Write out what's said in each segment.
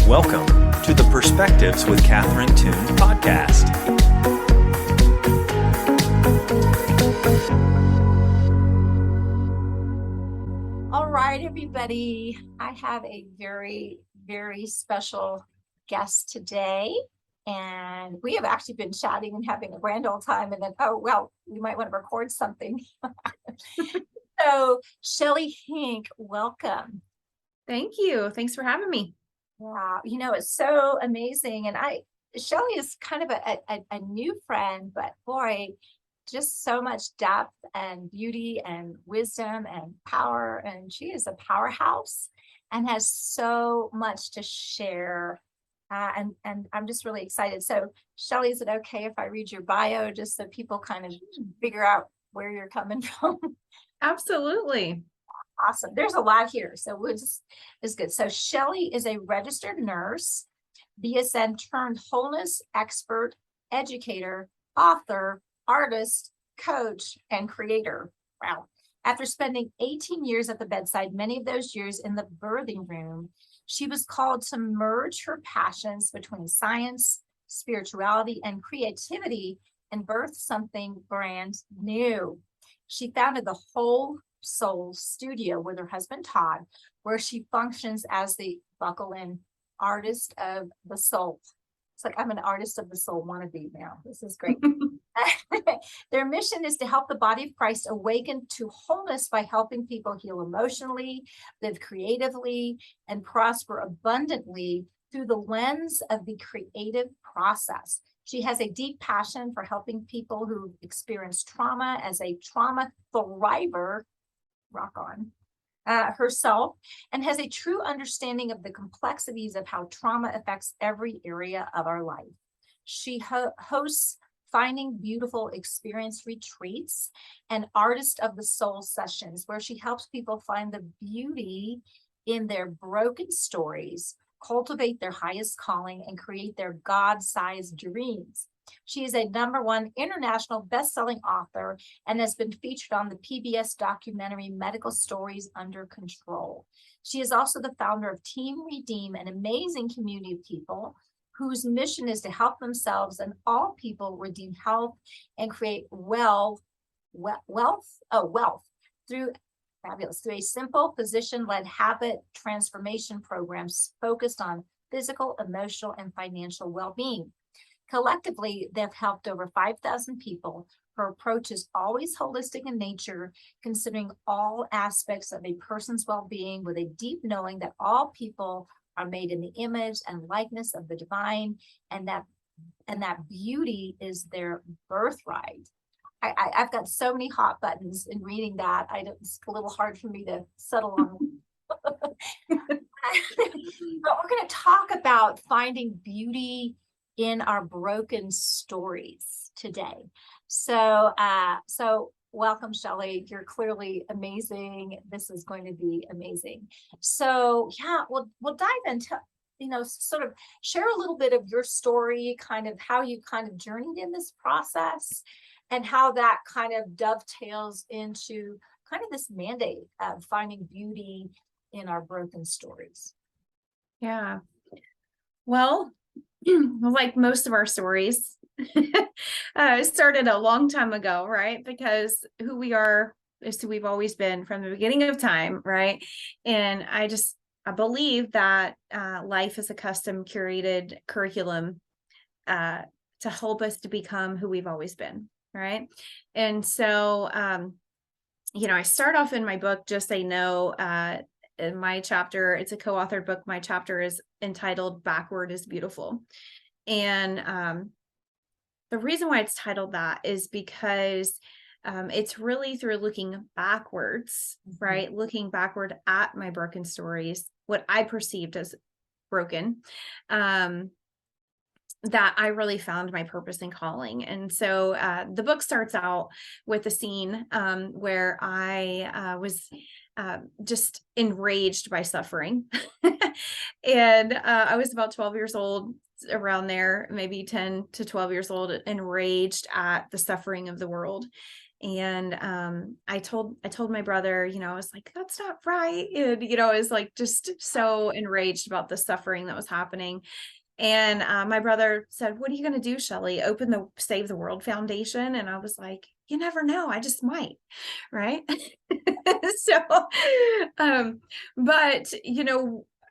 Welcome to the Perspectives with Catherine Toon podcast. All right, everybody. I have a very, very special guest today. And we have actually been chatting and having a grand old time. And then, oh, well, we might want to record something. So, Shelley Henk, welcome. Thank you. Thanks for having me. Wow, it's so amazing. And Shelley is kind of a new friend, but boy, just so much depth and beauty and wisdom and power. And she is a powerhouse and has so much to share. And I'm just really excited. So, Shelley, is it okay if I read your bio just so people kind of figure out where you're coming from? Absolutely. Awesome. There's a lot here. So it's good. So Shelley is a registered nurse, BSN turned wholeness expert, educator, author, artist, coach, and creator. Wow. After spending 18 years at the bedside, many of those years in the birthing room, she was called to merge her passions between science, spirituality, and creativity and birth something brand new. She founded the Whole Soul Studio with her husband Todd, where she functions as the buckle in artist of the soul. It's like I'm an artist of the soul wannabe now. This is great. Their mission is to help the body of Christ awaken to wholeness by helping people heal emotionally, live creatively, and prosper abundantly through the lens of the creative process. She has a deep passion for helping people who experience trauma as a trauma thriver, rock on, herself, and has a true understanding of the complexities of how trauma affects every area of our life. She hosts Finding Beautiful Experience retreats and Artist of the Soul sessions, where she helps people find the beauty in their broken stories, cultivate their highest calling, and create their God-sized dreams. She is a #1 international best-selling author and has been featured on the PBS documentary Medical Stories Under Control. She is also the founder of Team Redeem, an amazing community of people whose mission is to help themselves and all people redeem health and create wealth through a simple physician-led habit transformation programs focused on physical, emotional, and financial well-being. Collectively, they've helped over 5,000 people. Her approach is always holistic in nature, considering all aspects of a person's well-being with a deep knowing that all people are made in the image and likeness of the divine, and that beauty is their birthright. I've got so many hot buttons in reading that. It's a little hard for me to settle on. But we're going to talk about finding beauty in our broken stories today. So welcome, Shelley. You're clearly amazing. This is going to be amazing. So yeah, we'll dive into, sort of share a little bit of your story, kind of how you kind of journeyed in this process and how that kind of dovetails into kind of this mandate of finding beauty in our broken stories. Yeah. Well, like most of our stories, started a long time ago, right? Because who we are is who we've always been from the beginning of time, right? And I believe that life is a custom curated curriculum to help us to become who we've always been, right? And so, I start off in my book, just so you know, in my chapter, it's a co-authored book. My chapter is entitled Backward is Beautiful. And the reason why it's titled that is because it's really through looking backwards, right? Looking backward at my broken stories, what I perceived as broken, that I really found my purpose and calling. And so the book starts out with a scene where I was just enraged by suffering. And I was about 12 years old, around there, maybe 10 to 12 years old, enraged at the suffering of the world. And I told my brother, I was like, that's not right. And, I was like, just so enraged about the suffering that was happening. And my brother said, what are you going to do, Shelley? Open the Save the World Foundation? And I was like, you never know. I just might. Right. So, but,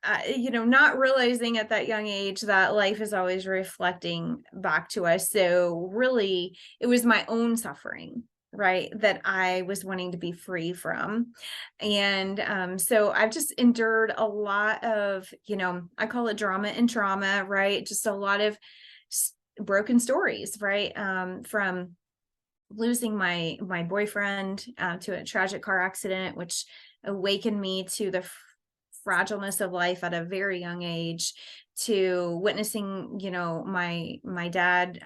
not realizing at that young age that life is always reflecting back to us. So really, it was my own suffering, right, that I was wanting to be free from. And so I've just endured a lot of, I call it drama and trauma, right? Just a lot of broken stories, right? From losing my boyfriend to a tragic car accident, which awakened me to the fragileness of life at a very young age, to witnessing, my dad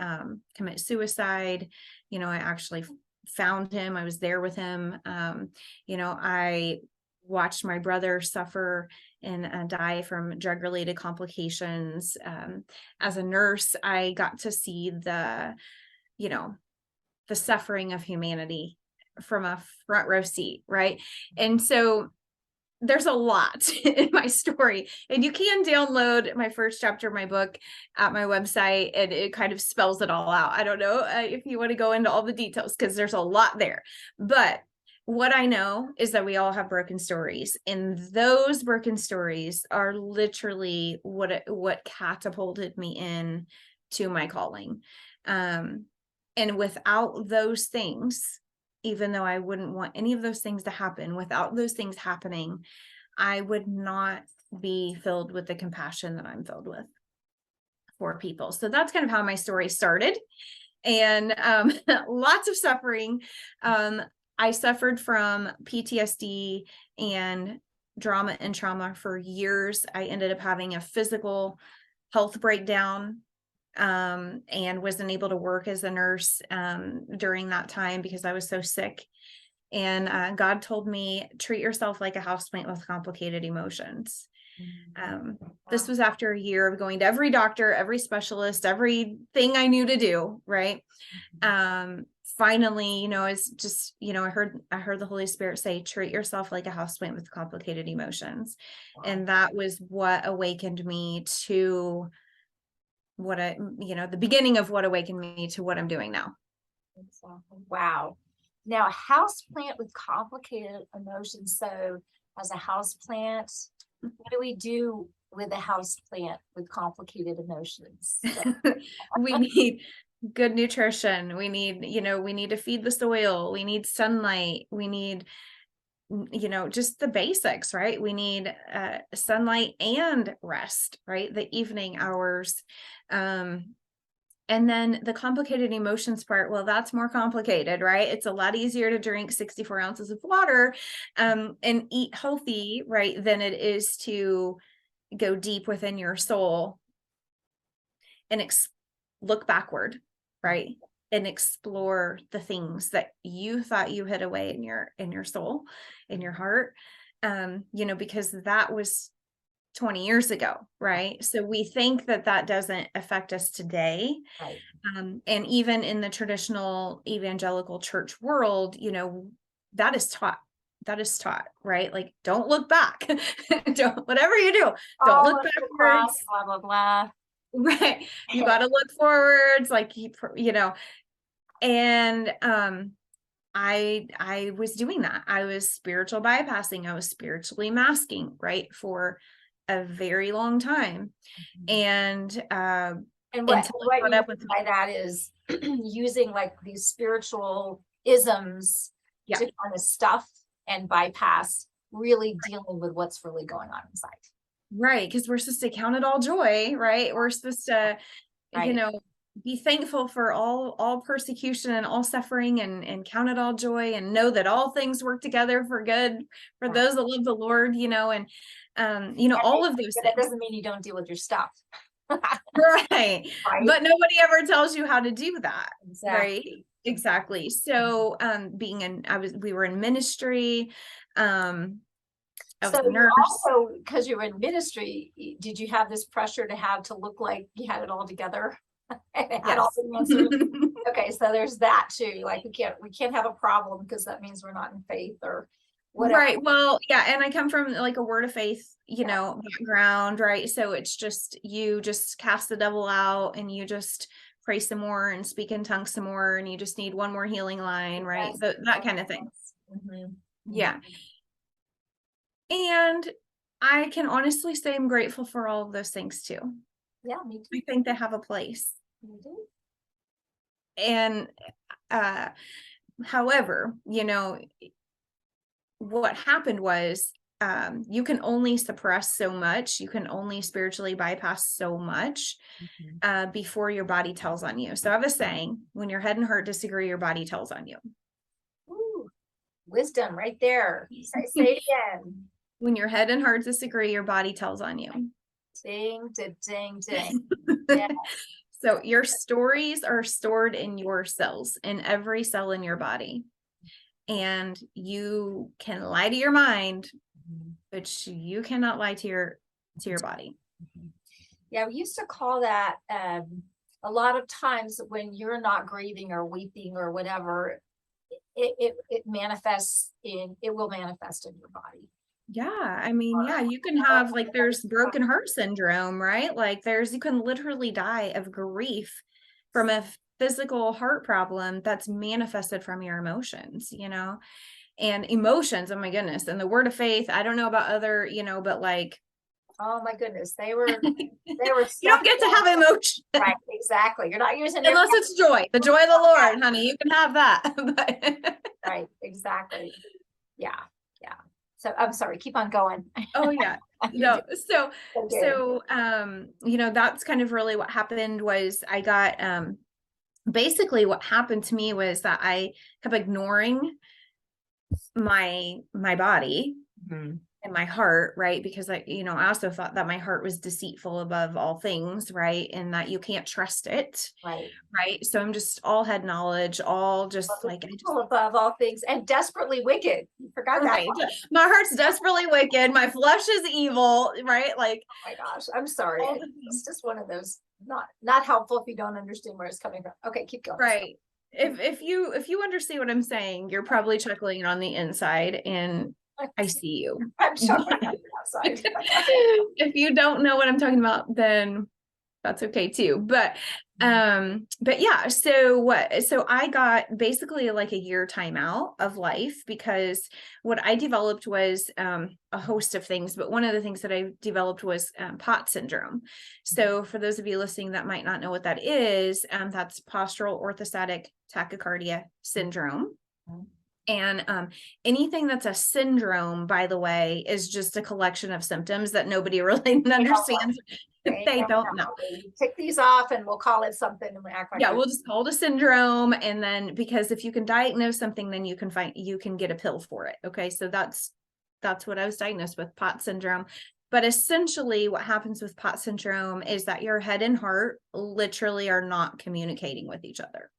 commit suicide. I actually found him. I was there with him. I watched my brother suffer and die from drug-related complications. As a nurse, I got to see the suffering of humanity from a front row seat, right? And so there's a lot in my story, and you can download my first chapter of my book at my website, and it kind of spells it all out. I don't know if you want to go into all the details, because there's a lot there. But what I know is that we all have broken stories, and those broken stories are literally what catapulted me in to my calling. And without those things, even though I wouldn't want any of those things to happen, without those things happening, I would not be filled with the compassion that I'm filled with for people. So that's kind of how my story started. And lots of suffering. I suffered from PTSD and drama and trauma for years. I ended up having a physical health breakdown, and wasn't able to work as a nurse during that time because I was so sick. And God told me, treat yourself like a houseplant with complicated emotions. This was after a year of going to every doctor, every specialist, everything I knew to do, right? Finally, it's just, I heard the Holy Spirit say, treat yourself like a houseplant with complicated emotions. And that was what awakened me to the beginning of what awakened me to what I'm doing now. Wow. Now, a house plant with complicated emotions. So as a house plant, what do we do with a house plant with complicated emotions? We need good nutrition. We need to feed the soil. We need sunlight. We need just the basics, right? We need sunlight and rest, right? The evening hours. And then the complicated emotions part, well, that's more complicated, right? It's a lot easier to drink 64 ounces of water and eat healthy, right, than it is to go deep within your soul and look backward, right? And explore the things that you thought you hid away in your soul, in your heart, because that was 20 years ago, right? So we think that doesn't affect us today. Right. And even in the traditional evangelical church world, that is taught, right? Like, don't look back. Whatever you do, don't look backwards. Blah, blah, blah. Right. You got to look forwards, like, and I was doing that. I was spiritual bypassing. I was spiritually masking, right, for a very long time. And what you mean by that is using like these spiritual isms to kind of stuff and bypass really dealing with what's really going on inside. Right. Because we're supposed to count it all joy, right? We're supposed to, be thankful for all persecution and all suffering, and count it all joy, and know that all things work together for good for those that love the Lord, and all of those things. That doesn't mean you don't deal with your stuff. Right. But nobody ever tells you how to do that. Exactly. Right. Exactly. So we were in ministry. I was So a you nurse. also, because you were in ministry, did you have this pressure to have to look like you had it all together? And it had all Yes. the answers? Okay, so there's that too. Like we can't have a problem because that means we're not in faith or whatever. Right. Well, yeah. And I come from like a word of faith, background, right? So it's just, you just cast the devil out and you just pray some more and speak in tongues some more. And you just need one more healing line, right? Yes. That kind of thing. Mhm. Yeah. And I can honestly say I'm grateful for all of those things too. Yeah, me too. I think they have a place. Me too. And, however, what happened was, you can only suppress so much. You can only spiritually bypass so much, before your body tells on you. So I have a saying, when your head and heart disagree, your body tells on you. Ooh, wisdom right there. Say it again. When your head and heart disagree, your body tells on you. Ding, ding, ding, ding. Yeah. So your stories are stored in your cells, in every cell in your body. And you can lie to your mind, but you cannot lie to your body. Yeah, we used to call that a lot of times when you're not grieving or weeping or whatever, it manifests it will manifest in your body. Yeah, I mean, yeah, you can have like, there's broken heart syndrome, right? Like you can literally die of grief from a physical heart problem that's manifested from your emotions, and emotions. Oh my goodness. And the word of faith, I don't know about other, but like, oh my goodness, they were you don't get to have emotion. Right, exactly. You're not using unless it's joy, the joy of the Lord, honey, you can have that. Right, exactly. Yeah. So I'm sorry, keep on going. Oh yeah. No. So that's kind of really what happened was I got, basically what happened to me was that I kept ignoring my body and my heart, right? Because I also thought that my heart was deceitful above all things, right? And that you can't trust it. Right. So I'm just all head knowledge, all just like above all things and desperately wicked. You forgot that. My heart's desperately wicked. My flesh is evil, right? Like, oh my gosh, I'm sorry. It's just one of those not helpful if you don't understand where it's coming from. Okay, keep going. Right. If you understand what I'm saying, you're probably chuckling on the inside, and I see you. I'm chuckling on the outside. If you don't know what I'm talking about, then that's okay too. But yeah, so I got basically like a year timeout of life, because what I developed was a host of things, but one of the things that I developed was POTS syndrome. So for those of you listening that might not know what that is, that's postural orthostatic tachycardia syndrome. And anything that's a syndrome, by the way, is just a collection of symptoms that nobody really understands. They don't know. Tick these off and we'll call it something and we act like we'll just call it a syndrome. And then, because if you can diagnose something, then you can get a pill for it. Okay. So that's what I was diagnosed with, POTS syndrome. But essentially what happens with POTS syndrome is that your head and heart literally are not communicating with each other.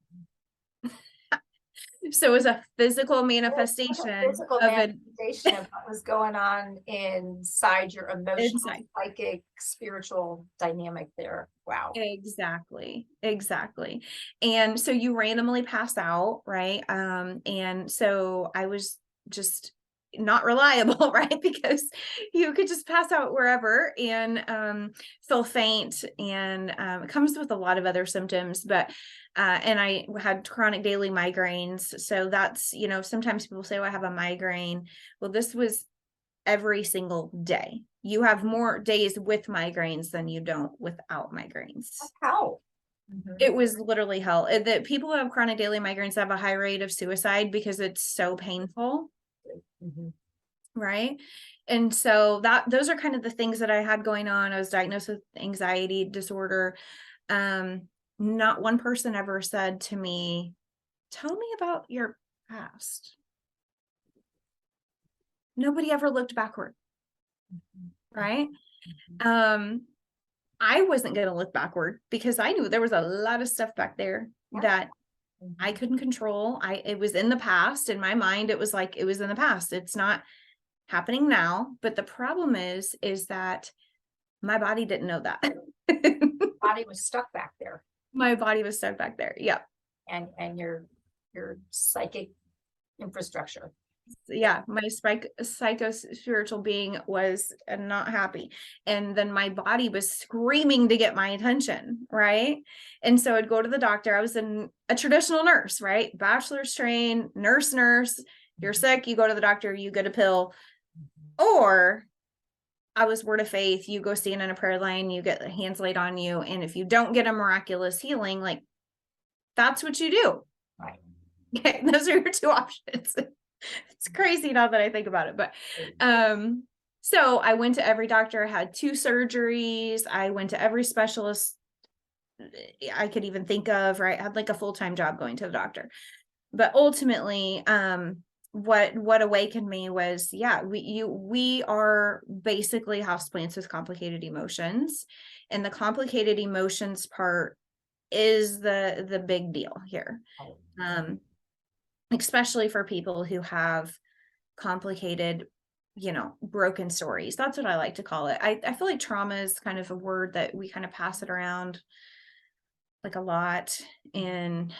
So it's a physical manifestation of what was going on inside your emotional, psychic, spiritual dynamic there. Wow. Exactly. And so you randomly pass out, right? And so I was just not reliable, right? Because you could just pass out wherever and feel faint, and it comes with a lot of other symptoms, but and I had chronic daily migraines. So that's, sometimes people say, oh, I have a migraine. Well, this was every single day. You have more days with migraines than you don't without migraines. How? It was literally hell. That people who have chronic daily migraines have a high rate of suicide because it's so painful. Right. And so those are kind of the things that I had going on. I was diagnosed with anxiety disorder. Not one person ever said to me, tell me about your past. Nobody ever looked backward. Right. I wasn't going to look backward because I knew there was a lot of stuff back there that I couldn't control. It was in the past. In my mind, it was like, it was in the past. It's not happening now. But the problem is that my body didn't know that. Body was stuck back there. My body was stuck back there. Yeah. And your psychic infrastructure. Yeah, my psycho spiritual being was not happy, and then my body was screaming to get my attention, right? And so I'd go to the doctor. I was a traditional nurse, right? Bachelor's trained nurse. You're sick, you go to the doctor, you get a pill. Or I was word of faith, you go stand in a prayer line, you get the hands laid on you, and if you don't get a miraculous healing, like, that's what you do. Right. Okay, those are your two options. It's crazy now that I think about it, but so I went to every doctor, had 2 surgeries. I went to every specialist I could even think of, right? I had like a full-time job going to the doctor. But ultimately, what awakened me was, yeah, we are basically houseplants with complicated emotions, and the complicated emotions part is the big deal here. Especially for people who have complicated, broken stories. That's what I like to call it. I feel like trauma is kind of a word that we kind of pass it around like a lot. And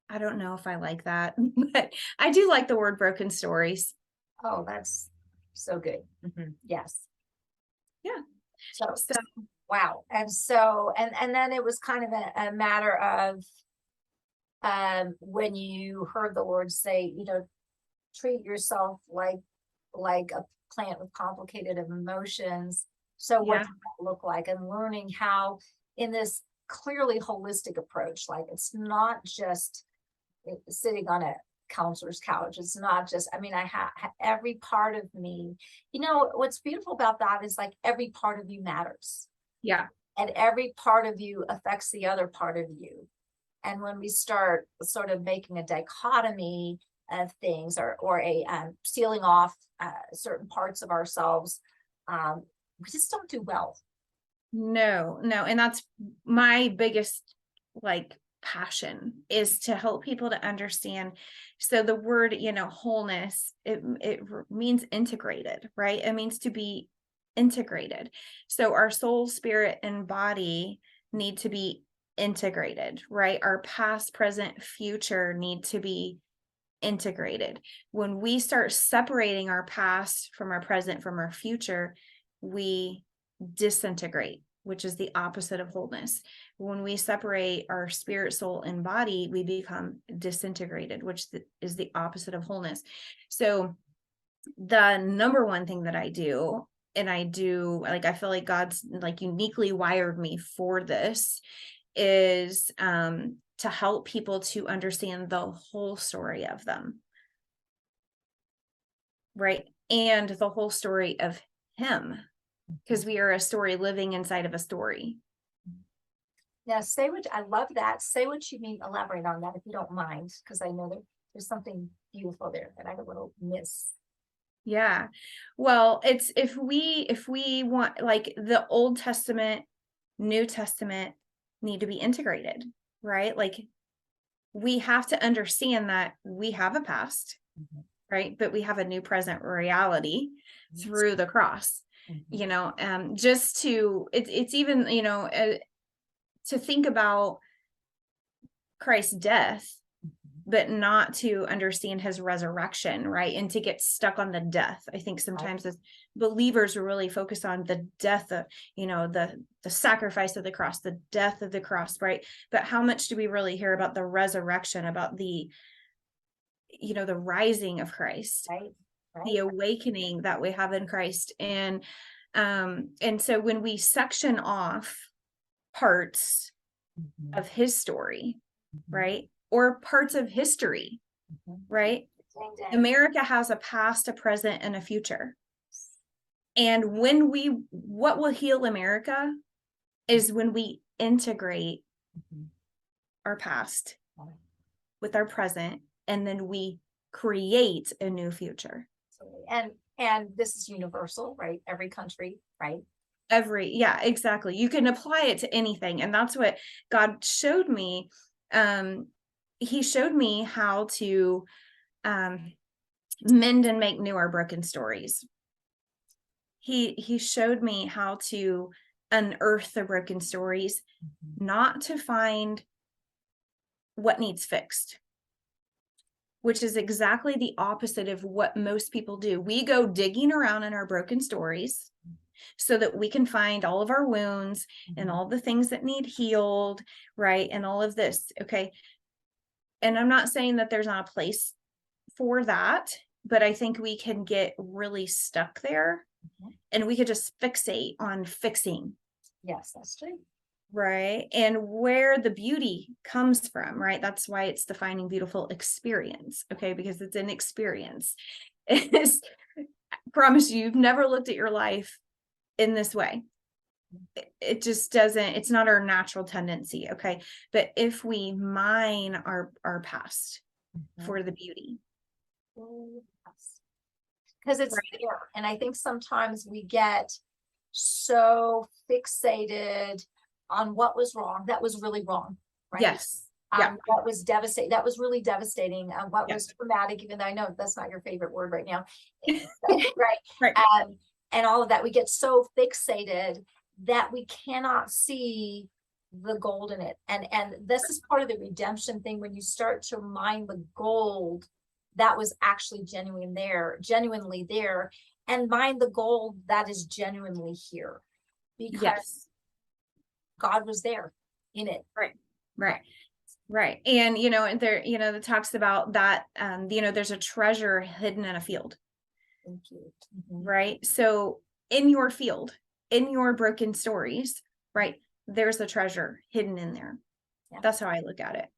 I don't know if I like that, but I do like the word broken stories. Oh, that's so good. Yes. Yeah. So wow. And so, and then it was kind of a matter of, when you heard the Lord say, treat yourself like a plant with complicated emotions. So what does that look like? And learning how in this clearly holistic approach, like it's not just sitting on a counselor's couch. It's not just, I have every part of me, what's beautiful about that is like every part of you matters. Yeah. And every part of you affects the other part of you. And when we start sort of making a dichotomy of things or a sealing off certain parts of ourselves, we just don't do well. No. And that's my biggest passion, is to help people to understand. So the word, wholeness, it means integrated, right? It means to be integrated. So our soul, spirit, and body need to be integrated, right? Our past, present, future need to be integrated. When we start separating our past from our present, from our future, we disintegrate, which is the opposite of wholeness. When we separate our spirit, soul, and body, we become disintegrated, which is the opposite of wholeness. So the number one thing that I do, and I feel like God's uniquely wired me for this, is to help people to understand the whole story of them, right? And the whole story of Him, because we are a story living inside of a story. Now, I love that. Say what you mean, elaborate on that if you don't mind, because I know there's something beautiful there that I will miss. Yeah. Well, it's if we want, the Old Testament, New Testament need to be integrated, right? We have to understand that we have a past, right? But we have a new present reality through the cross, just to, it's even, to think about Christ's death, but not to understand His resurrection, right? And to get stuck on the death. I think sometimes as believers, we're really focused on the death of, the sacrifice of the cross, the death of the cross, right? But how much do we really hear about the resurrection, about the, the rising of Christ, right. The awakening that we have in Christ? And so when we section off parts of His story, right? Or parts of history, right? America has a past, a present, and a future. And what will heal America is when we integrate our past with our present, and then we create a new future. And this is universal, right? Every country, right? Yeah, exactly. You can apply it to anything. And that's what God showed me. He showed me how to mend and make new our broken stories. He showed me how to unearth the broken stories, not to find what needs fixed, which is exactly the opposite of what most people do. We go digging around in our broken stories so that we can find all of our wounds and all the things that need healed, right? And all of this, okay? And I'm not saying that there's not a place for that, but I think we can get really stuck there, and we could just fixate on fixing. Yes, that's true. Right. And where the beauty comes from, right? That's why it's the finding beautiful experience. Okay. Because it's an experience. It's, I promise you, you've never looked at your life in this way. It just doesn't, it's not our natural tendency. Okay. But if we mine our past for the beauty. Because it's there. And I think sometimes we get so fixated on what was wrong. That was really wrong. Right? Yes. Yeah. What was devastating. That was really devastating. What Yeah. was traumatic, even though I know that's not your favorite word right now. Right. Right. And all of that. We get so fixated that we cannot see the gold in it. And this is part of the redemption thing. When you start to mine the gold that was actually genuinely there, and mine the gold that is genuinely here, because yes. God was there in it. Right. And, and there, it talks about that, there's a treasure hidden in a field. Thank you. Right. So in your field, in your broken stories, right, there's a treasure hidden in there. Yeah. That's how I look at it.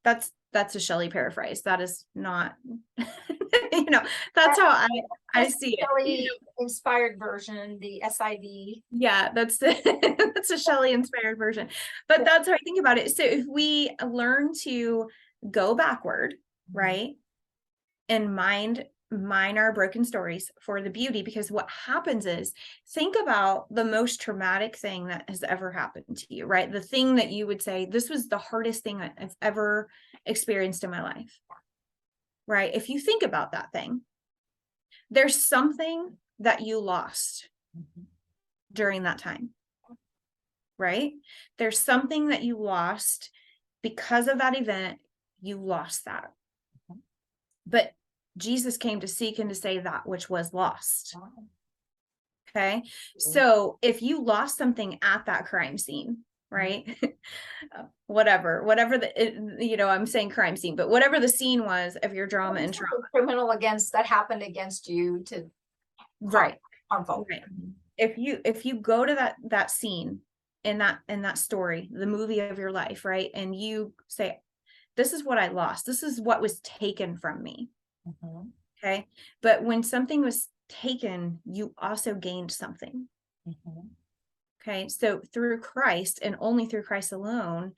That's a Shelley paraphrase. That is not, that's how I see it. Shelley inspired version, the SIV. Yeah, that's a Shelley inspired version. But that's how I think about it. So if we learn to go backward, right, and mine our broken stories for the beauty, because what happens is, think about the most traumatic thing that has ever happened to you, right? The thing that you would say, this was the hardest thing I've ever experienced in my life, right? If you think about that thing, there's something that you lost during that time, right? There's something that you lost because of that event. You lost that. But Jesus came to seek and to save that which was lost. Okay. So if you lost something at that crime scene, right? whatever I'm saying crime scene, but whatever the scene was of your drama and trauma. Criminal that happened against you to harmful. Right. If you go to that scene in that story, the movie of your life, right? And you say, this is what I lost. This is what was taken from me. Okay. But when something was taken, you also gained something. Okay. So through Christ, and only through Christ alone,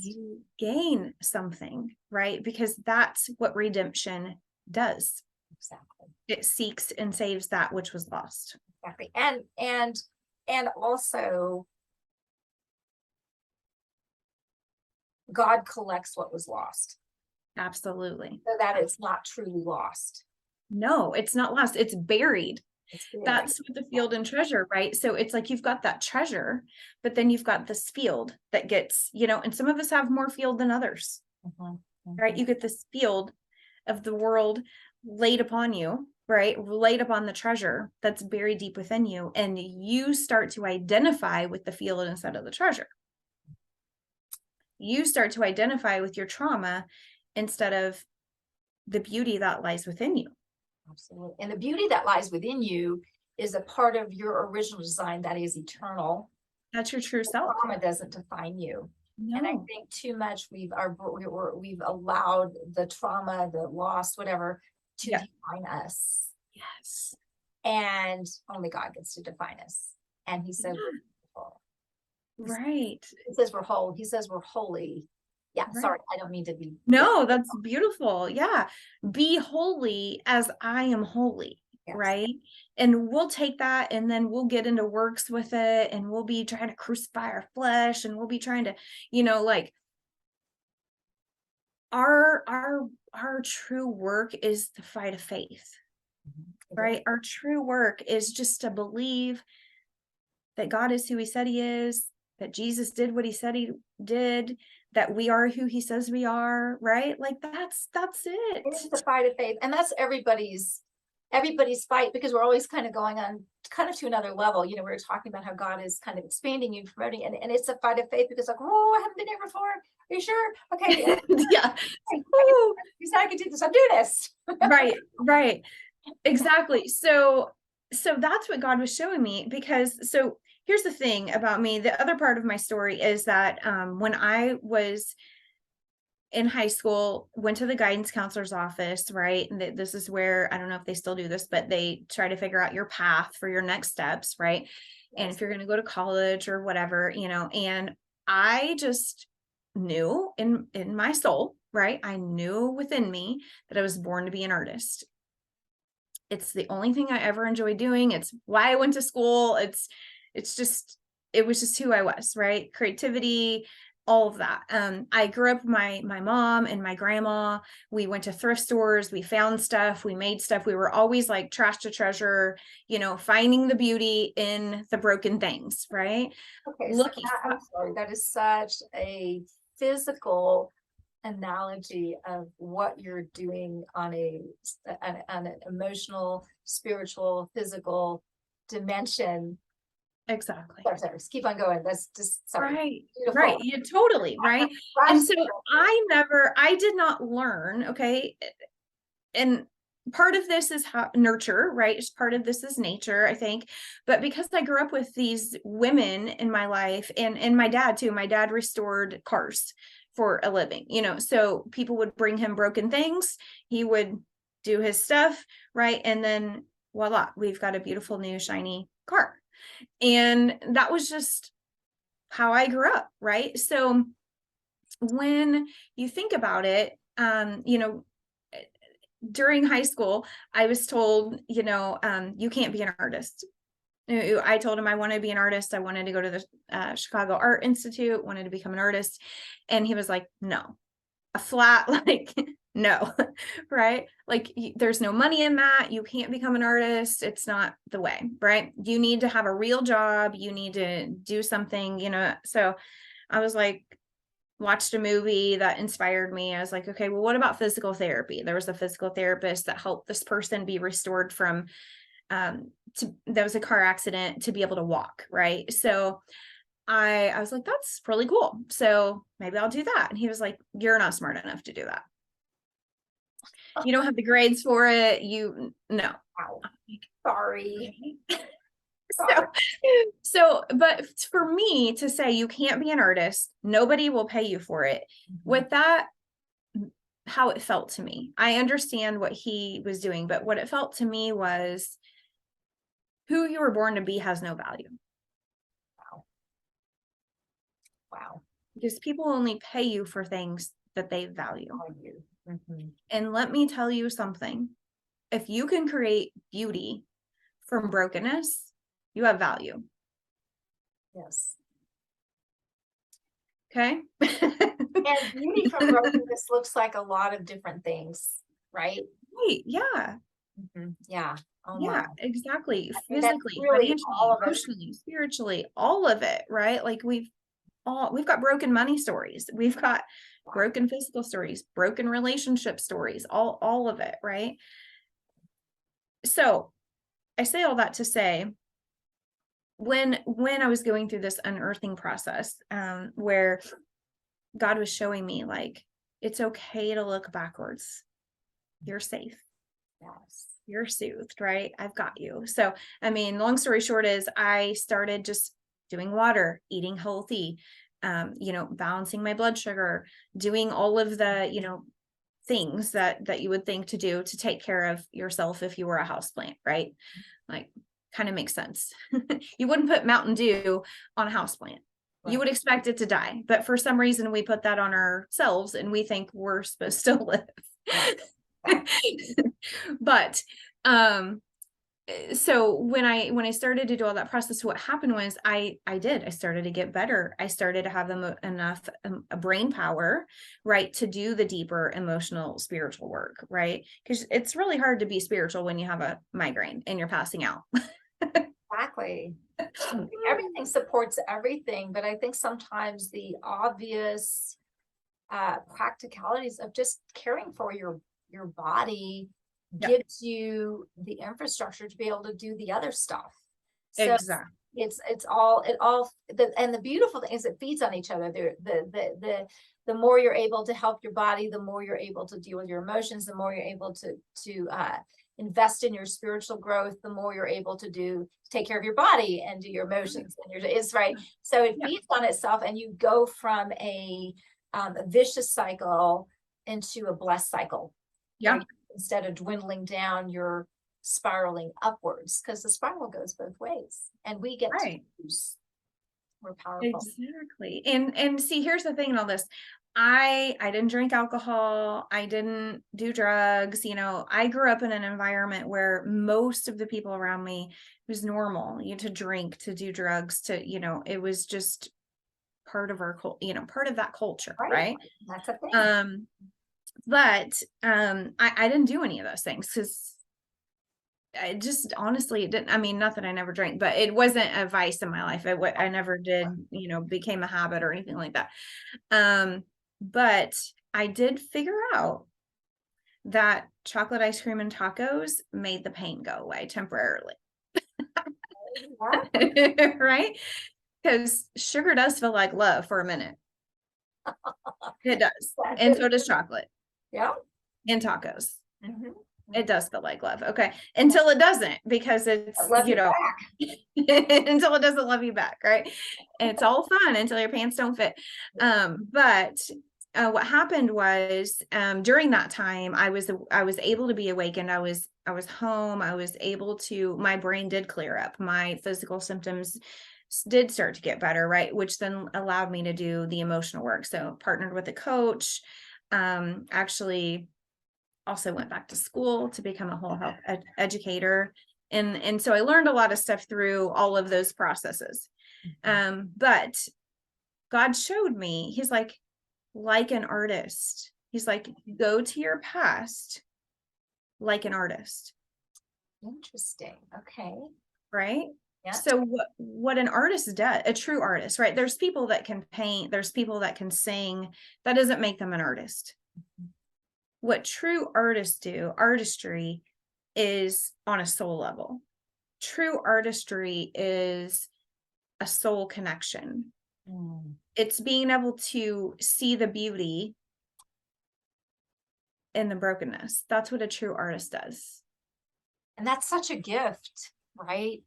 you gain something, right? Because that's what redemption does. Exactly. It seeks and saves that which was lost. Exactly. And also, God collects what was lost. Absolutely. So that it's not truly lost. No, it's not lost. It's buried. That's what the field and treasure, right? So it's like you've got that treasure, but then you've got this field that gets, and some of us have more field than others, right? You get this field of the world laid upon you, right? Laid upon the treasure that's buried deep within you. And you start to identify with the field instead of the treasure. You start to identify with your trauma instead of the beauty that lies within you. Absolutely. And the beauty that lies within you is a part of your original design that is eternal. That's your true self. Trauma doesn't define you. No. And I think too much we've allowed the trauma, the loss, whatever, to define us. Yes. And only God gets to define us. And he says we're beautiful. Right. He says we're whole. He says we're holy. Yeah, right. Sorry, I don't mean to be. No, that's beautiful. Yeah. Be holy as I am holy. Yes. Right. And we'll take that and then we'll get into works with it, and we'll be trying to crucify our flesh, and we'll be trying to, like our our true work is the fight of faith, Mhm. right? Our true work is just to believe that God is who he said he is, that Jesus did what he said he did, that we are who he says we are, right? Like that's it. It is the fight of faith, and that's everybody's fight, because we're always kind of going on kind of to another level. We were talking about how God is kind of expanding you, promoting, and it's a fight of faith, because like, oh, I haven't been there before. Are you sure? Okay, Yeah. you said I could do this. I'll do this. Right. Exactly. So that's what God was showing me, because so here's the thing about me. The other part of my story is that when I was in high school, went to the guidance counselor's office, right? And this is where, I don't know if they still do this, but they try to figure out your path for your next steps, right? And if you're going to go to college or whatever, and I just knew in my soul, right? I knew within me that I was born to be an artist. It's the only thing I ever enjoyed doing. It's why I went to school. It was just who I was, right? Creativity, all of that. I grew up, my mom and my grandma, we went to thrift stores, we found stuff, we made stuff. We were always like trash to treasure, finding the beauty in the broken things, right? Okay, so Looking, I'm sorry, that is such a physical analogy of what you're doing on an emotional, spiritual, physical dimension. exactly. Sorry, just keep on going. That's just sorry. Right. Beautiful. Right. Yeah, totally. Right. And so I did not learn. Okay. And part of this is nurture, right? Part of this is nature, I think. But because I grew up with these women in my life, and my dad too, my dad restored cars for a living, so people would bring him broken things. He would do his stuff, right? And then voila, we've got a beautiful new shiny car. And that was just how I grew up, right? So when you think about it, during high school, I was told, you can't be an artist. I told him I wanted to be an artist. I wanted to go to the Chicago Art Institute, wanted to become an artist. And he was like, no, a flat, like, no, right? Like, there's no money in that. You can't become an artist. It's not the way, right? You need to have a real job. You need to do something, So I was like, watched a movie that inspired me. I was like, okay, well, what about physical therapy? There was a physical therapist that helped this person be restored from, there was a car accident, to be able to walk, right? So I was like, that's really cool. So maybe I'll do that. And he was like, you're not smart enough to do that. You don't have the grades for it. No. Wow. Sorry. But for me to say you can't be an artist, nobody will pay you for it. Mm-hmm. With that, how it felt to me, I understand what he was doing, but what it felt to me was who you were born to be has no value. Wow. Because people only pay you for things that they value. Mm-hmm. And let me tell you something. If you can create beauty from brokenness, you have value. Yes. Okay. And beauty from brokenness looks like a lot of different things, right? Right. Yeah. Mm-hmm. Yeah. Oh, yeah, my. physically, Really financially, all of it. emotionally, spiritually, all of it, right? Like we've got broken money stories. We've got broken physical stories, broken relationship stories, all of it, right? So I say all that to say, when I was going through this unearthing process, where God was showing me, like, it's okay to look backwards. You're safe. Yes. You're soothed, right? I've got you. So, I mean, long story short is I started just doing water, eating healthy, balancing my blood sugar, doing all of the, things that you would think to do to take care of yourself if you were a houseplant, right? Like, kind of makes sense. You wouldn't put Mountain Dew on a houseplant. Right. You would expect it to die, but for some reason we put that on ourselves and we think we're supposed to live. But so when I started to do all that process, what happened was I started to get better. I started to have enough brain power, right, to do the deeper emotional, spiritual work, right? Because it's really hard to be spiritual when you have a migraine and you're passing out. Exactly. Everything supports everything, but I think sometimes the obvious practicalities of just caring for your body gives you the infrastructure to be able to do the other stuff. So Exactly. and the beautiful thing is it feeds on each other. The more you're able to help your body, the more you're able to deal with your emotions, the more you're able to invest in your spiritual growth, the more you're able to take care of your body and do your emotions and is right. So it feeds on itself, and you go from a vicious cycle into a blessed cycle. Yeah. Right? Instead of dwindling down, you're spiraling upwards, because the spiral goes both ways, and we get to choose. We're powerful. Exactly. And see, here's the thing in all this. I didn't drink alcohol. I didn't do drugs. I grew up in an environment where most of the people around me, it was normal, to drink, to do drugs, it was just part of our part of that culture. Right. That's a thing. But I didn't do any of those things because I just honestly, it didn't, I mean, not that I never drank, but it wasn't a vice in my life. I never did, became a habit or anything like that. But I did figure out that chocolate ice cream and tacos made the pain go away temporarily. Right? Because sugar does feel like love for a minute. It does. And so does chocolate. Yeah. And tacos. Mm-hmm. It does feel like love. Okay. Until it doesn't, because it's, until it doesn't love you back. Right. And it's all fun until your pants don't fit. But what happened was, during that time, I was able to be awakened. I was home. I was able to, my brain did clear up. My physical symptoms did start to get better. Right. Which then allowed me to do the emotional work. So partnered with a coach, actually also went back to school to become a whole health educator. And so I learned a lot of stuff through all of those processes. But God showed me, he's like an artist. He's like, go to your past like an artist. Interesting. Okay. Right. Yeah. So what an artist does, a true artist, right? There's people that can paint, there's people that can sing. That doesn't make them an artist. What true artists do, artistry, is on a soul level. True artistry is a soul connection. It's being able to see the beauty in the brokenness. That's what a true artist does. And that's such a gift, right?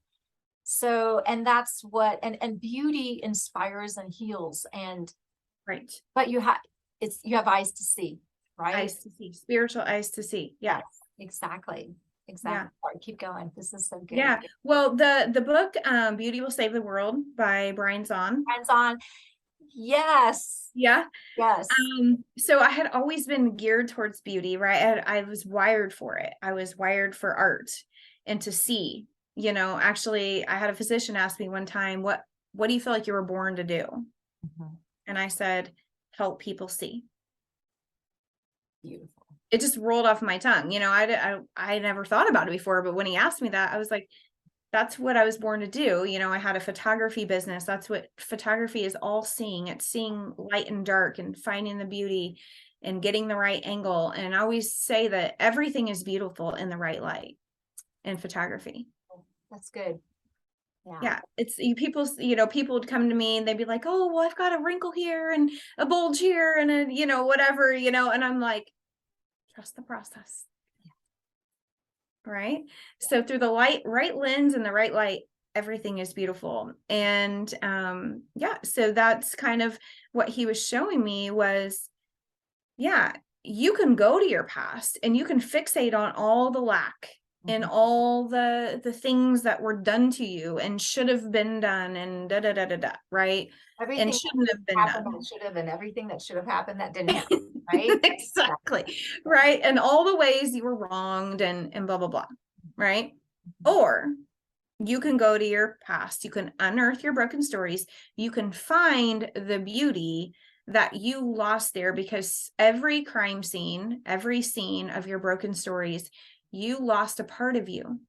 So, and that's what, and beauty inspires and heals, and right. But you have eyes to see. Right? Eyes to see, spiritual eyes to see. Yeah, exactly. Yeah. Right, keep going. This is so good. Yeah. Well, the book, Beauty Will Save the World by Brian Zahn. Yes. Yeah. Yes. So I had always been geared towards beauty, right? I was wired for it. I was wired for art and to see, actually I had a physician ask me one time, what do you feel like you were born to do? Mm-hmm. And I said, help people see. Beautiful. It just rolled off my tongue. I never thought about it before, but when he asked me that, I was like, that's what I was born to do. I had a photography business. That's what photography is, all seeing. It's seeing light and dark and finding the beauty and getting the right angle. And I always say that everything is beautiful in the right light in photography. That's good. Yeah. It's people would come to me and they'd be like, oh, well, I've got a wrinkle here and a bulge here and a, whatever, and I'm like, trust the process. Right. So through the right lens and the right light, everything is beautiful. And so that's kind of what he was showing me was, you can go to your past and you can fixate on all the lack and all the things that were done to you and should have been done and right? Everything and shouldn't have been done. That should have, and everything that should have happened that didn't happen, right? Exactly. Right. And all the ways you were wronged and blah, blah, blah. Right. Or you can go to your past, you can unearth your broken stories, you can find the beauty that you lost there, because every crime scene, every scene of your broken stories, you lost a part of you.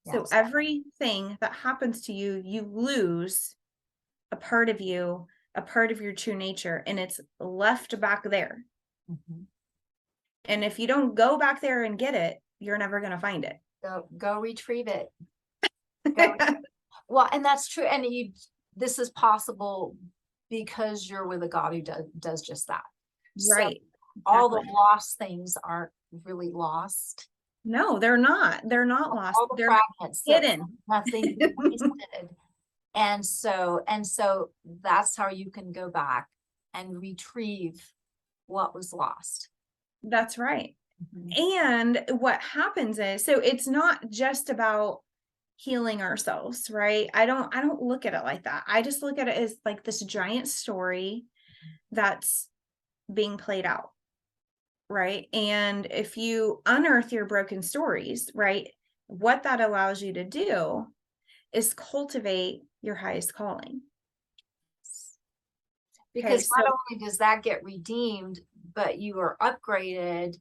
So Yes. everything that happens to you, you lose a part of you, a part of your true nature, and it's left back there. Mhm. And if you don't go back there and get it, you're never going to find it. Go retrieve it. Go. Well, and that's true. And this is possible because you're with a God who does just that. Right. So all the Exactly. lost things aren't really lost. No, they're not. They're not lost. All the They're fragments, hidden. nothing wasted. And so that's how you can go back and retrieve what was lost. That's right. Mhm. And what happens is, so it's not just about healing ourselves, right? I don't look at it like that. I just look at it as like this giant story that's being played out, right? And if you unearth your broken stories, right, what that allows you to do is cultivate your highest calling. Because Okay, so not only does that get redeemed, but you are upgraded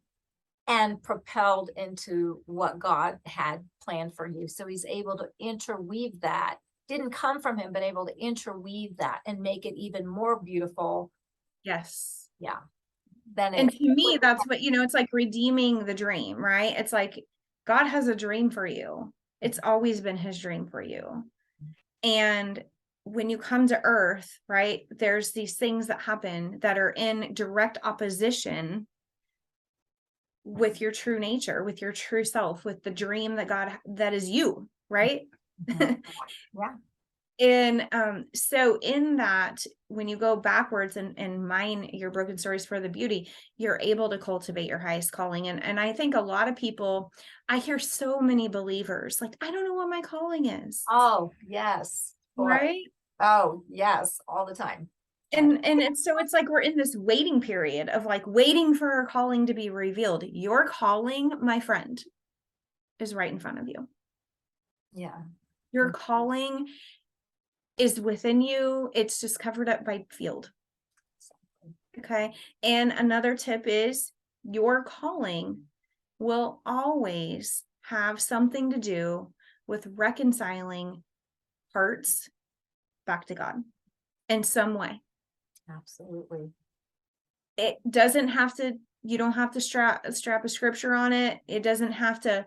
and propelled into what God had planned for you. So he's able to interweave that. Didn't come from him, but able to interweave that and make it even more beautiful. yes. Yeah. Than And it. to me, that's what, it's like redeeming the dream, right? It's like God has a dream for you. It's always been his dream for you. And when you come to earth, right, there's these things that happen that are in direct opposition with your true nature, with your true self, with the dream that is you, right? Yeah. And so in that, when you go backwards and mine your broken stories for the beauty, you're able to cultivate your highest calling. And I think a lot of people, I hear so many believers like, I don't know what my calling is. Oh, yes. Boy. Right. Oh, yes. All the time. And it's like we're in this waiting period of like waiting for our calling to be revealed. Your calling, my friend, is right in front of you. Yeah. Your calling is within you. It's just covered up by field. Okay. And another tip is your calling will always have something to do with reconciling hearts back to God in some way. Absolutely. It doesn't have to, you don't have to strap a scripture on it. It doesn't have to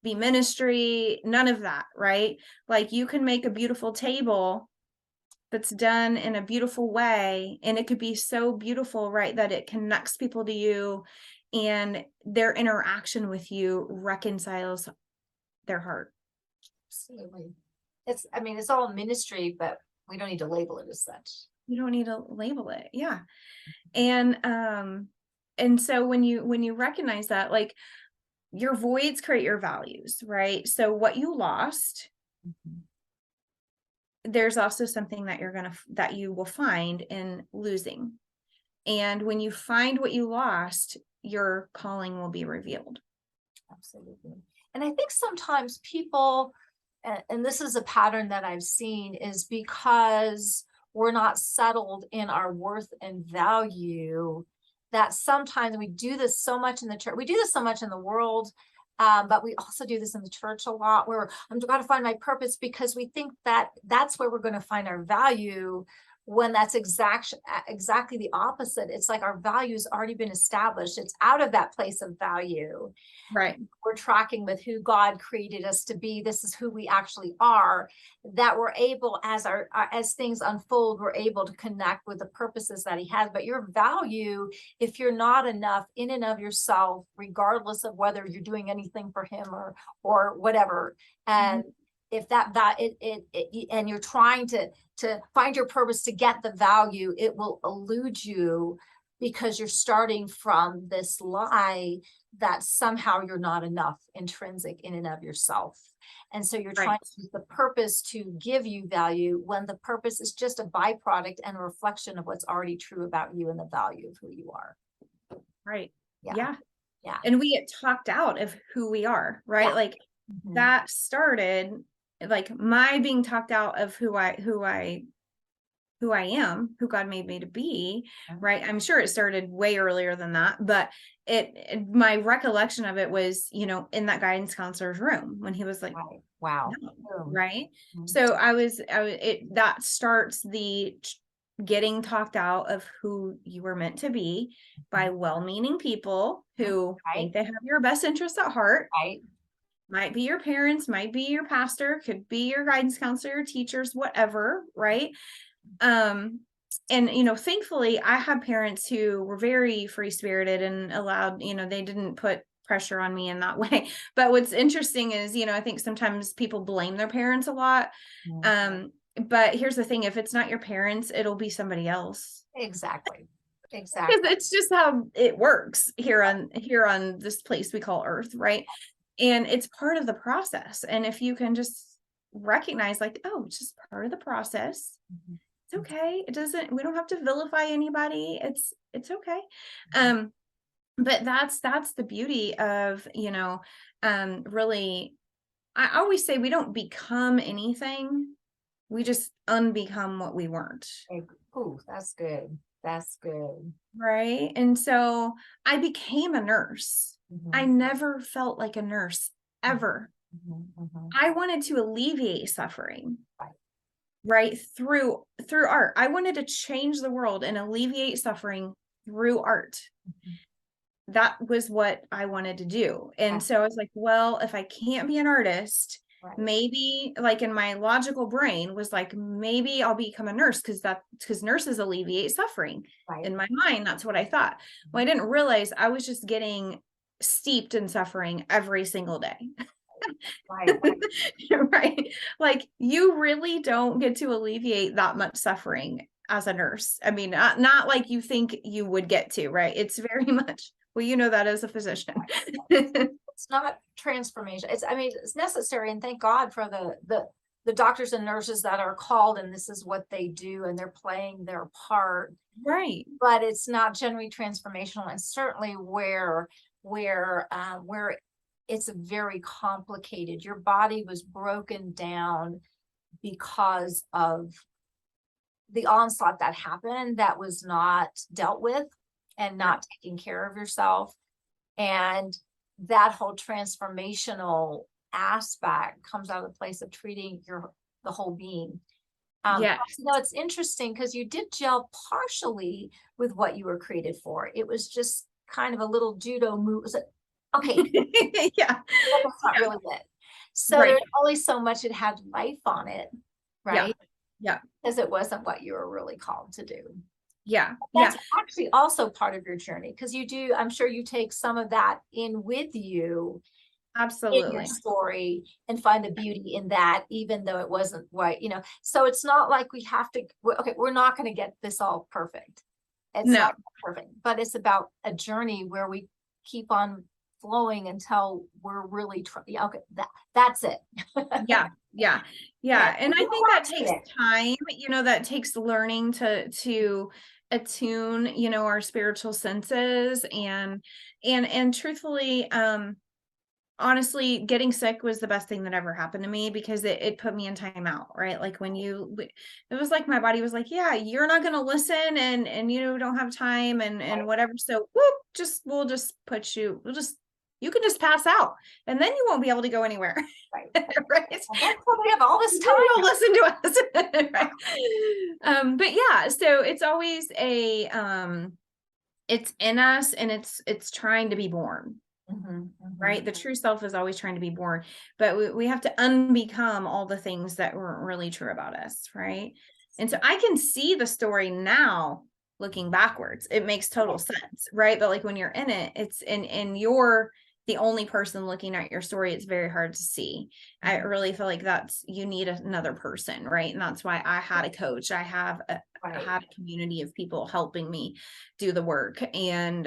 be ministry, none of that, right? Like you can make a beautiful table that's done in a beautiful way, and it could be so beautiful, right, that it connects people to you, and their interaction with you reconciles their heart. Absolutely. It's all ministry, but we don't need to label it as such. You don't need to label it. Yeah. And so when you recognize that, like, your voids create your values, right? So what you lost, there's also something that that you will find in losing. And when you find what you lost, your calling will be revealed. Absolutely. And I think sometimes people, and this is a pattern that I've seen, is because we're not settled in our worth and value, that sometimes we do this so much in the church. We do this so much in the world, but we also do this in the church a lot, where I'm going to find my purpose, because we think that that's where we're going to find our value, when that's exactly the opposite. It's like our value's already been established. It's out of that place of value. Right. We're tracking with who God created us to be. This is who we actually are, that we're able, as things unfold, we're able to connect with the purposes that he has. But your value, if you're not enough in and of yourself, regardless of whether you're doing anything for him or whatever, and if and you're trying to find your purpose to get the value, it will elude you, because you're starting from this lie that somehow you're not enough intrinsic in and of yourself. And so you're trying to use the purpose to give you value, when the purpose is just a byproduct and a reflection of what's already true about you and the value of who you are. Right. Yeah. And we get talked out of who we are, right? Yeah. Like Mhm. that started like my being talked out of who I am, who God made me to be, right? I'm sure it started way earlier than that, but my recollection of it was, in that guidance counselor's room when he was like, Right. Wow. no, Boom. right? Mhm. So that starts the getting talked out of who you were meant to be by well-meaning people who Right. think they have your best interests at heart. Right. Might be your parents, might be your pastor, could be your guidance counselor, teachers, whatever, right? And thankfully I had parents who were very free spirited and allowed, they didn't put pressure on me in that way. But what's interesting is, I think sometimes people blame their parents a lot. Mhm. But here's the thing, if it's not your parents, it'll be somebody else. Exactly. Because Exactly. it's just how it works here on this place we call Earth, right? And it's part of the process. And if you can just recognize like, oh, it's just part of the process. Mhm. It's okay. We don't have to vilify anybody. It's okay. But that's the beauty of, really, I always say we don't become anything. We just unbecome what we weren't. Ooh, that's good. That's good. Right. And so I became a nurse. I Mhm. never felt like a nurse ever. Mhm. Mhm. I wanted to alleviate suffering. Right. Right, through art. I wanted to change the world and alleviate suffering through art. Mhm. That was what I wanted to do. And Yeah. so I was like, well, if I can't be an artist, Right. maybe, like, in my logical brain was like, maybe I'll become a nurse because nurses alleviate suffering. Right. In my mind, that's what I thought. Well, I didn't realize I was just getting steeped in suffering every single day. Right. Right. Like, you really don't get to alleviate that much suffering as a nurse. I mean, not like you think you would get to, right? It's very much, well, that as a physician. It's not transformation. I mean, it's necessary, and thank God for the doctors and nurses that are called, and this is what they do, and they're playing their part. Right. But it's not generally transformational, and certainly where it's very complicated. Your body was broken down because of the onslaught that happened that was not dealt with and not taking care of yourself. And that whole transformational aspect comes out of the place of treating the whole being. Yes. It's interesting because you did gel partially with what you were created for. It was just kind of a little judo move. Okay, Yeah. but that's not really it. So Right. there's only so much it had life on it, Yeah. right? Yeah. Because it wasn't what you were really called to do. Yeah. That's Yeah. actually also part of your journey because I'm sure you take some of that in with you in your Absolutely. story and find the beauty in that, even though it wasn't right, So it's not like we have to, we're not going to get this all perfect. It's No. not perfect, but it's about a journey where we keep on flowing until we're really, okay, that's it. Yeah. Yeah. Yeah. And I think that takes it. time, that takes learning to attune, our spiritual senses and truthfully, honestly, getting sick was the best thing that ever happened to me because it put me in timeout, right? Like it was like my body was like, yeah, you're not going to listen and don't have time and Right. whatever. So we'll just you can just pass out and then you won't be able to go anywhere. Right. Right. That's why we have all this time. You'll listen to us. Right. But yeah, so it's always it's in us and it's trying to be born. Right. The true self is always trying to be born, but we have to unbecome all the things that weren't really true about us. Right. And so I can see the story now looking backwards. It makes total sense. Right. But like when you're in it, it's and you're the only person looking at your story. It's very hard to see. I really feel like you need another person. Right. And that's why I had a coach. I had a community of people helping me do the work, and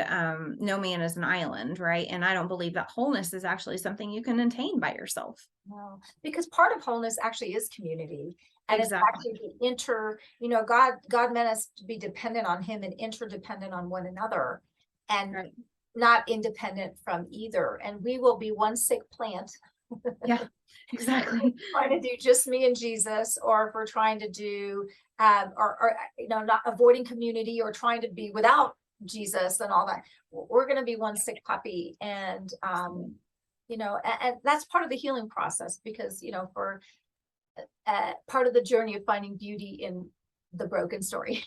no man is an island, right? And I don't believe that wholeness is actually something you can attain by yourself. No, because part of wholeness actually is community, and Exactly. it's actually God meant us to be dependent on him and interdependent on one another, and Right. not independent from either. And we will be one sick plant Yeah, exactly. Trying to do just me and Jesus, or if we're trying to do, or not avoiding community or trying to be without Jesus and all that, we're going to be one sick puppy. And, and that's part of the healing process, because, for part of the journey of finding beauty in the broken story.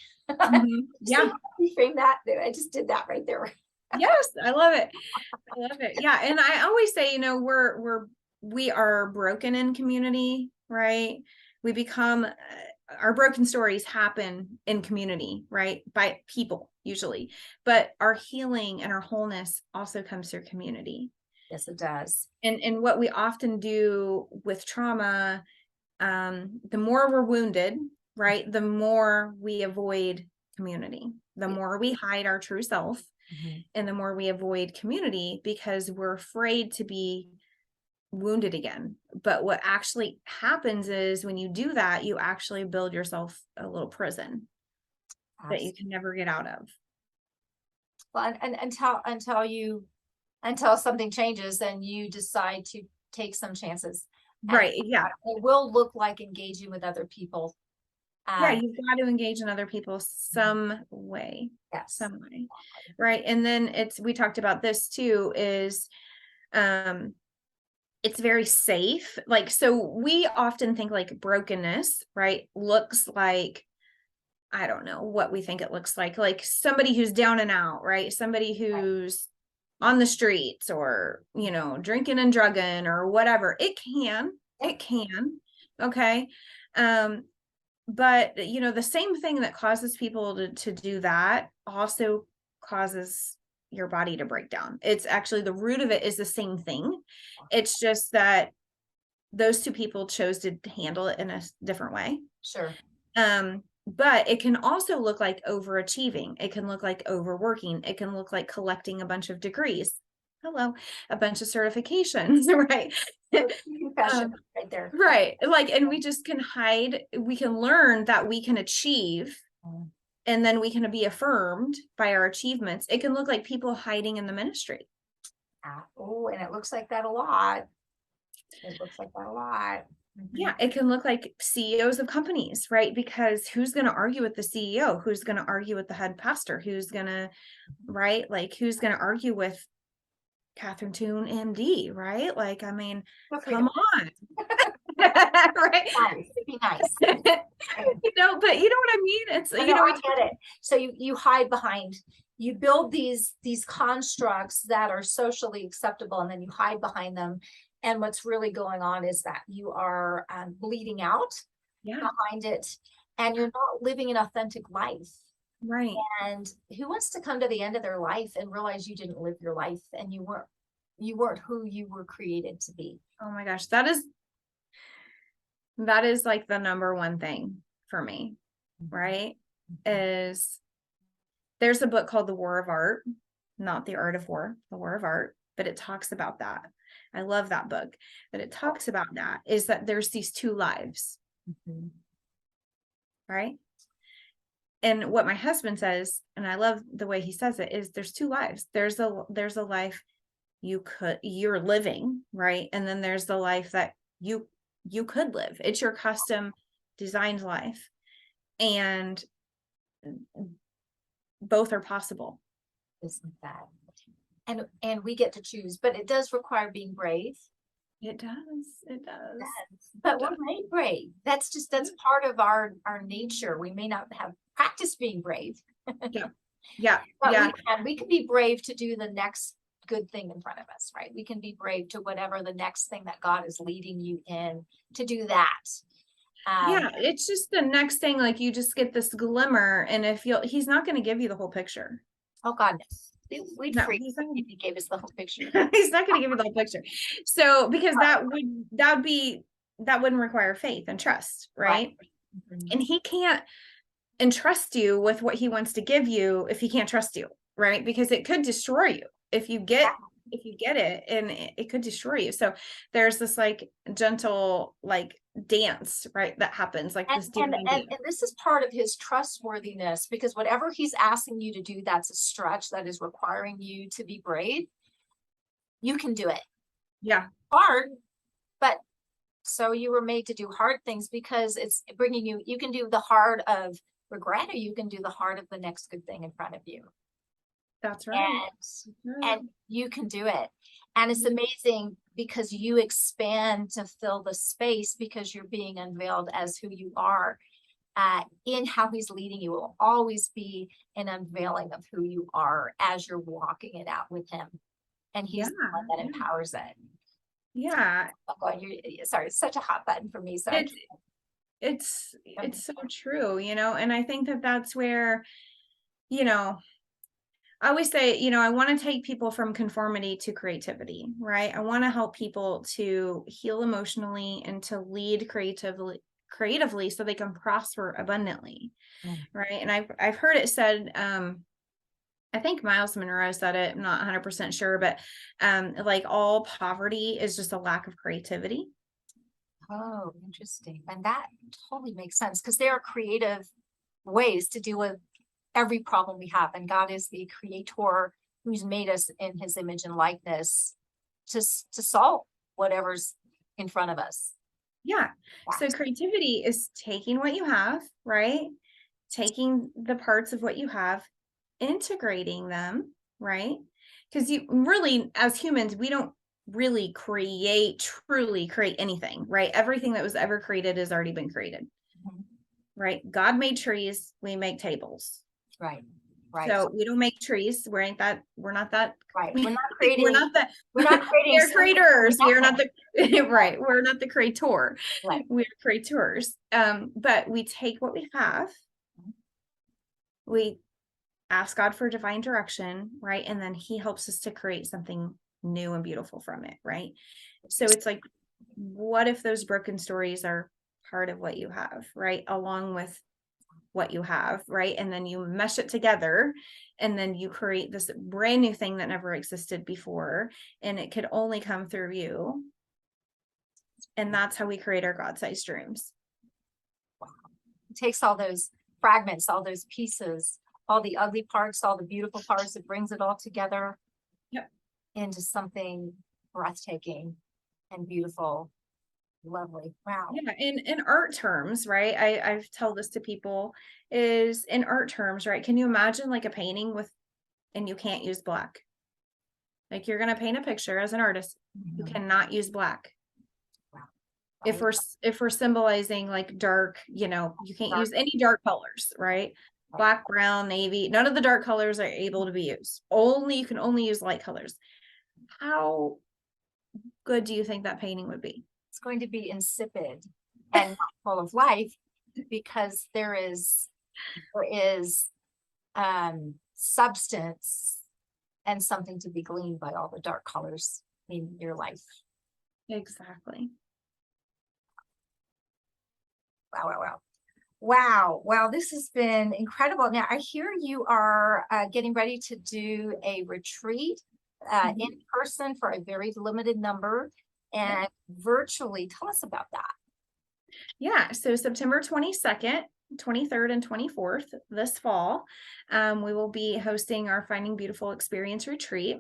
Yeah. Reframe that. I just did that right there. Yes, I love it. I love it. Yeah. And I always say, we are broken in community, right? We become, our broken stories happen in community, right? By people usually, but our healing and our wholeness also comes through community. Yes, it does. And what we often do with trauma, the more we're wounded, right? The more we avoid community, the more we hide our true self. And the more we avoid community because we're afraid to be wounded again. But what actually happens is when you do that, you actually build yourself a little prison that you can never get out of. Well, and until something changes, then you decide to take some chances. Right. Yeah. It will look like engaging with other people. Yeah, you've got to engage in other people some way. Yes. Some way. Right. And then we talked about this too, is it's very safe. Like, so we often think like brokenness, right, looks like, I don't know what we think it looks like somebody who's down and out, right? Somebody who's on the streets or, drinking and drugging or whatever. It can. Okay. But the same thing that causes people to do that also causes your body to break down. It's actually, the root of it is the same thing. It's just that those two people chose to handle it in a different way. Sure. But it can also look like overachieving. It can look like overworking. It can look like collecting a bunch of degrees. A bunch of certifications, right? Confession right there. Right. And we just can hide. We can learn that we can achieve, and then we can be affirmed by our achievements. It can look like people hiding in the ministry. Oh, and it looks like that a lot. Yeah, it can look like CEOs of companies, right? Because who's going to argue with the CEO? Who's going to argue with the head pastor? Who's going to, right? Who's going to argue with Catherine Toon, MD, right? Come on. Right? Nice. Be nice. But you know what I mean? It's, I get it. So you hide behind, you build these constructs that are socially acceptable, and then you hide behind them. And what's really going on is that you are bleeding out behind it, and you're not living an authentic life. Right. And who wants to come to the end of their life and realize you didn't live your life and you weren't who you were created to be? Oh my gosh. That is like the number one thing for me, right? Is there's a book called The War of Art, not The Art of War, The War of Art, but it talks about that. I love that book, but it talks about that is that there's these two lives, right? And what my husband says, and I love the way he says it, is there's two lives. There's a life you're living, right? And then there's the life that you could live. It's your custom designed life. And both are possible. Isn't that? And we get to choose, but it does require being brave. It does. But we're made brave. That's part of our nature. We may not have practiced being brave. Yeah. But we can be brave to do the next good thing in front of us, right? We can be brave to whatever the next thing that God is leading you in to do that. It's just the next thing, you just get this glimmer, and he's not going to give you the whole picture. Oh God, no. We'd freak if he gave us the whole picture. He's not going to give you the whole picture. So, because that wouldn't require faith and trust, right? And he can't entrust you with what he wants to give you if he can't trust you, right? Because it could destroy you if you get it, and it could destroy you. So there's this gentle dance, right, that happens this. And this is part of his trustworthiness, because whatever he's asking you to do, that's a stretch that is requiring you to be brave. You can do it. Yeah. Hard, So you were made to do hard things because it's bringing you, you can do the hard of regret, or you can do the hard of the next good thing in front of you. That's right. And you can do it. And it's amazing because you expand to fill the space because you're being unveiled as who you are. In how he's leading you, it will always be an unveiling of who you are as you're walking it out with him. And he's the one that empowers it. Yeah. Oh God, sorry, it's such a hot button for me. So it's so true, you know, and I think that that's where, you know, I always say, you know, I want to take people from conformity to creativity, right? I want to help people to heal emotionally and to lead creatively so they can prosper abundantly. Right. And I've heard it said, I think Miles Monroe said it, I'm not 100% sure, but like all poverty is just a lack of creativity. Oh, interesting. And that totally makes sense because there are creative ways to deal with every problem we have. And God is the creator who's made us in his image and likeness to solve whatever's in front of us. Yeah. So creativity is taking what you have, right? Taking the parts of what you have, integrating them, right? Because you really, as humans, we don't really truly create anything, right? Everything that was ever created has already been created, right? God made trees, we make tables. Right. So we don't make trees. We're not that. Right. We're not creating. We're not creating. We're creators. We are not the right. We're not the creator. Right. We're creators. But we take what we have. We ask God for divine direction, right? And then he helps us to create something new and beautiful from it, right? So it's like, what if those broken stories are part of what you have, right? Along with what you have, right? And then you mesh it together and then you create this brand new thing that never existed before. And it could only come through you. And that's how we create our God-sized dreams. Wow. It takes all those fragments, all those pieces, all the ugly parts, all the beautiful parts, it brings it all together into something breathtaking and beautiful. Lovely. Wow. Yeah. In art terms, right? I've told this to people is in art terms, right? Can you imagine like a painting and you can't use black? Like you're going to paint a picture as an artist, you cannot use black. Wow. If we're symbolizing like dark, you know, you can't use any dark colors, right? Black, brown, navy, none of the dark colors are able to be used. You can only use light colors. How good do you think that painting would be? It's going to be insipid and not full of life because there is substance and something to be gleaned by all the dark colors in your life. Exactly. Wow, this has been incredible. Now I hear you are getting ready to do a retreat in person for a very limited number and virtually. Tell us about that. Yeah, so September 22nd, 23rd, and 24th this fall, we will be hosting our Finding Beautiful Experience retreat.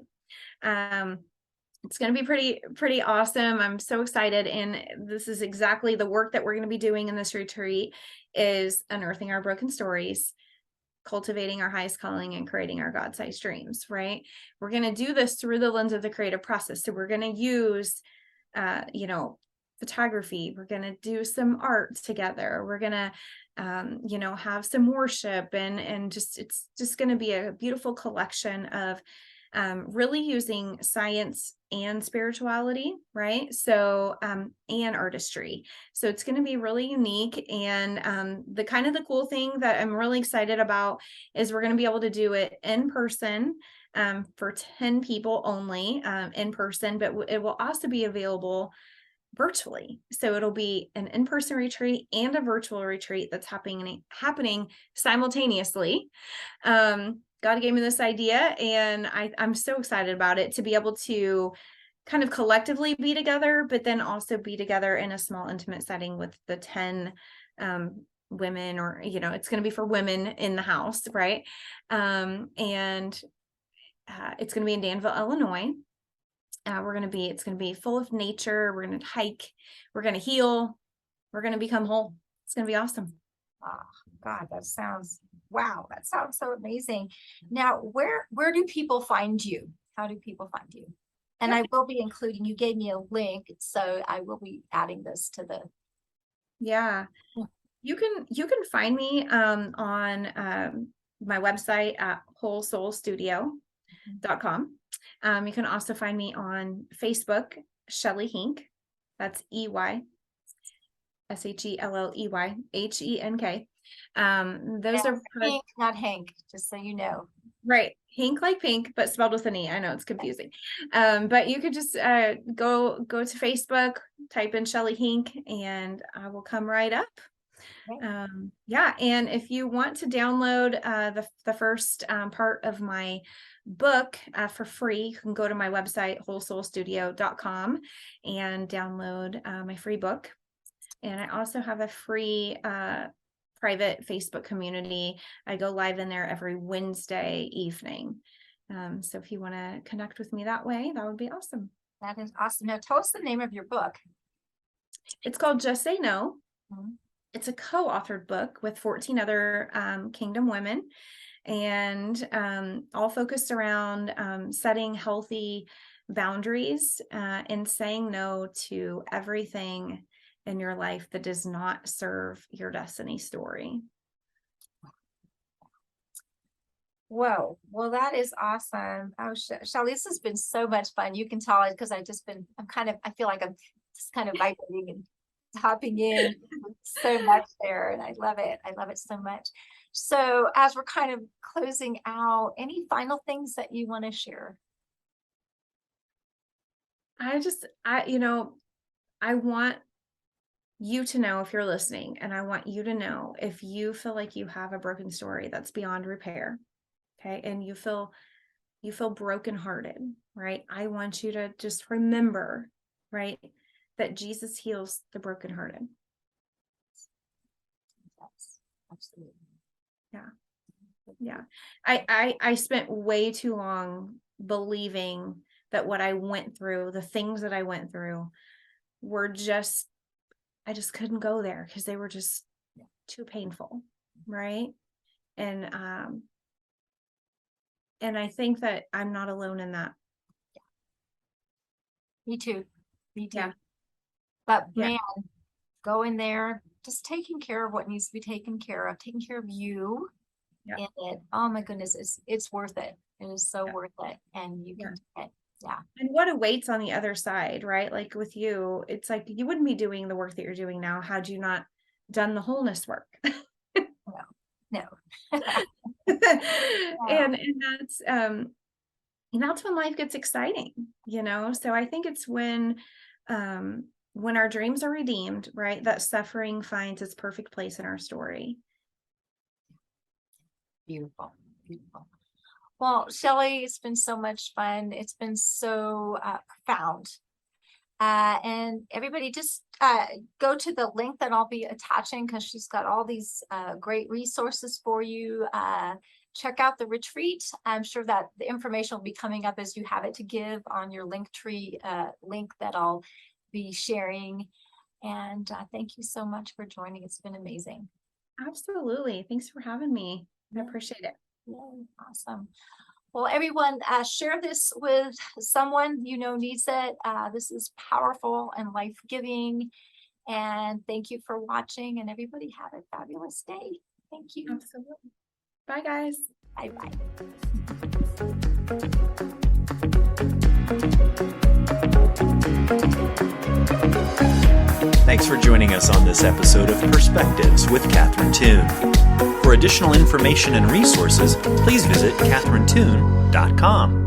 It's going to be pretty awesome. I'm so excited. And this is exactly the work that we're going to be doing in this retreat is unearthing our broken stories, cultivating our highest calling, and creating our God-sized dreams, right? We're going to do this through the lens of the creative process. So we're going to use, photography. We're going to do some art together. We're going to, have some worship and just, it's just going to be a beautiful collection of really using science and spirituality, right? So, and artistry. So it's going to be really unique. And the cool thing that I'm really excited about is we're going to be able to do it in person for 10 people only in person, but it will also be available virtually. So it'll be an in-person retreat and a virtual retreat that's happening simultaneously. God gave me this idea and I'm so excited about it to be able to kind of collectively be together, but then also be together in a small intimate setting with the 10 women, or, it's going to be for women in the house. Right. And it's going to be in Danville, Illinois. It's going to be full of nature. We're going to hike. We're going to heal. We're going to become whole. It's going to be awesome. Oh, God, wow. That sounds so amazing. Now, where do people find you? How do people find you? And I will be including, you gave me a link, so I will be adding this to the. Yeah. You can find me on my website at wholesoulstudio.com. You can also find me on Facebook, Shelley Henk. That's EY, SHELLEY, HENK. Those are Henk, not Hank, just so you know. Right. Henk like pink, but spelled with an E. I know it's confusing. But you could just go to Facebook, type in Shelley Henk, and I will come right up. Okay. Yeah. And if you want to download the first part of my book for free, you can go to my website, wholesoulstudio.com, and download my free book. And I also have a free private Facebook community. I go live in there every Wednesday evening. So if you want to connect with me that way, that would be awesome. That is awesome. Now tell us the name of your book. It's called Just Say No. Mm-hmm. It's a co-authored book with 14 other Kingdom women, and all focused around setting healthy boundaries and saying no to everything in your life that does not serve your destiny story. Whoa. Well, that is awesome. Oh, Shelley, this has been so much fun. You can tell it because I feel like I'm just kind of vibrating and hopping in so much there. And I love it. I love it so much. So as we're kind of closing out, any final things that you want to share? I want you to know, if you're listening, and I want you to know if you feel like you have a broken story that's beyond repair, okay, and you feel brokenhearted, right? I want you to just remember, right, that Jesus heals the brokenhearted. Yes, absolutely. Yeah. I spent way too long believing that what I went through, the things that I went through, were just, I just couldn't go there because they were just too painful, right? And I think that I'm not alone in that. Me too. Yeah. But man, go in there, just taking care of what needs to be taken care of, taking care of you. Yeah. And oh my goodness, it's worth it. It is so worth it. And you can do it. Yeah. And what awaits on the other side, right? Like with you, it's like you wouldn't be doing the work that you're doing now had you not done the wholeness work. No. And that's when life gets exciting, So I think it's when our dreams are redeemed, right, that suffering finds its perfect place in our story. Beautiful. Well, Shelley, it's been so much fun. It's been so profound. And everybody just go to the link that I'll be attaching because she's got all these great resources for you. Check out the retreat. I'm sure that the information will be coming up as you have it to give on your Linktree link that I'll be sharing. And thank you so much for joining. It's been amazing. Absolutely. Thanks for having me. I appreciate it. Yay, awesome. Well, everyone, share this with someone needs it. This is powerful and life-giving. And thank you for watching. And everybody have a fabulous day. Thank you. Absolutely. Bye, guys. Bye-bye. Thanks for joining us on this episode of Perspectives with Catherine Toon. For additional information and resources, please visit catherinetoon.com.